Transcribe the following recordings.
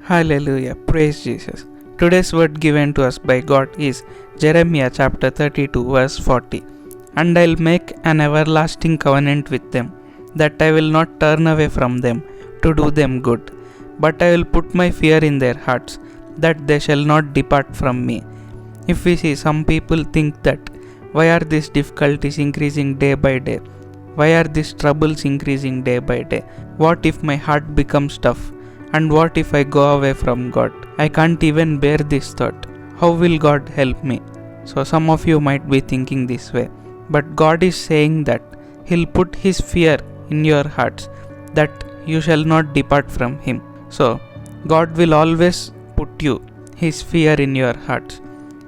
Hallelujah, praise Jesus. Today's word given to us by God is Jeremiah chapter 32 verse 40. And I'll make an everlasting covenant with them, that I will not turn away from them to do them good, but I will put my fear in their hearts, that they shall not depart from me. If we see, some people think that why are these difficulties increasing day by day? Why are these troubles increasing day by day? What if my heart becomes tough? And what if I go away from God? I can't even bear this thought. How will God help me? So some of you might be thinking this way. But God is saying that He'll put His fear in your hearts, that you shall not depart from Him. So God will always put you His fear in your hearts.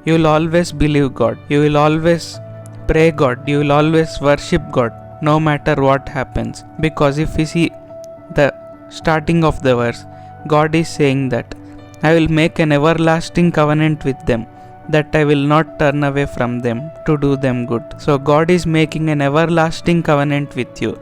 You will always believe God. You will always pray God. You will always worship God, no matter what happens. Because if we see the starting of the verse, God is saying that I will make an everlasting covenant with them, that I will not turn away from them to do them good. So God is making an everlasting covenant with you.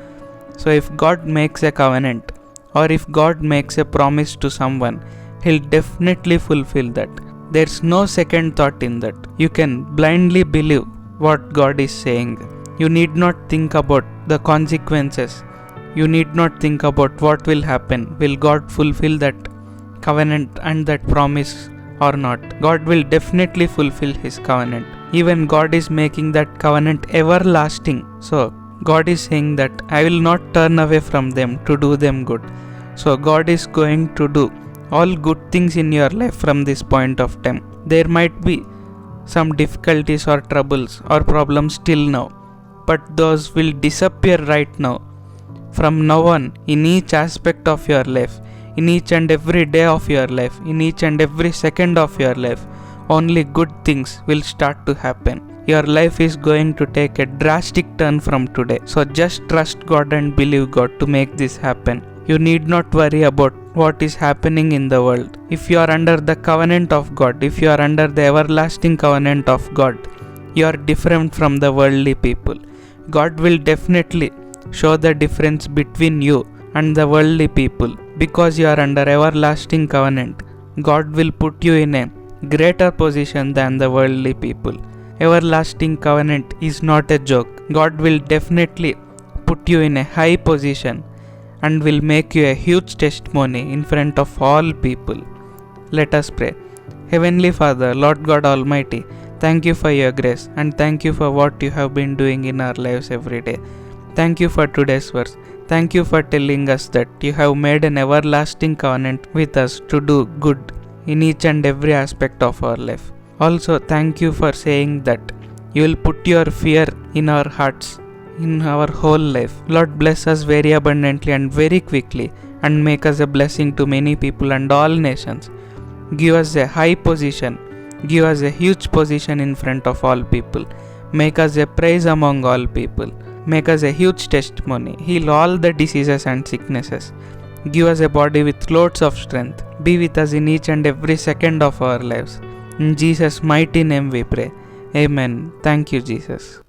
So if God makes a covenant, or if God makes a promise to someone, He'll definitely fulfill that. There's no second thought in that. You can blindly believe what God is saying. You need not think about the consequences. You need not think about what will happen. Will God fulfill that covenant and that promise or not? God will definitely fulfill His covenant. Even God is making that covenant everlasting. So God is saying that I will not turn away from them to do them good. So God is going to do all good things in your life from this point of time. There might be some difficulties or troubles or problems till now, but those will disappear right now. From now on, in each aspect of your life, in each and every day of your life, in each and every second of your life, only good things will start to happen. Your life is going to take a drastic turn from today. So just trust God and believe God to make this happen. You need not worry about what is happening in the world. If you are under the covenant of God, if you are under the everlasting covenant of God, you are different from the worldly people. God will definitely show the difference between you and the worldly people. Because you are under everlasting covenant, God will put you in a greater position than the worldly people. Everlasting covenant is not a joke. God will definitely put you in a high position and will make you a huge testimony in front of all people. Let us pray. Heavenly Father, Lord God Almighty, thank you for your grace and thank you for what you have been doing in our lives every day. Thank you for today's verse. Thank you for telling us that you have made an everlasting covenant with us to do good in each and every aspect of our life. Also, thank you for saying that you will put your fear in our hearts, in our whole life. Lord, bless us very abundantly and very quickly and make us a blessing to many people and all nations. Give us a high position. Give us a huge position in front of all people. Make us a praise among all people. Make us a huge testimony. Heal all the diseases and sicknesses. Give us a body with loads of strength. Be with us in each and every second of our lives. In Jesus' mighty name we pray. Amen. Thank you, Jesus.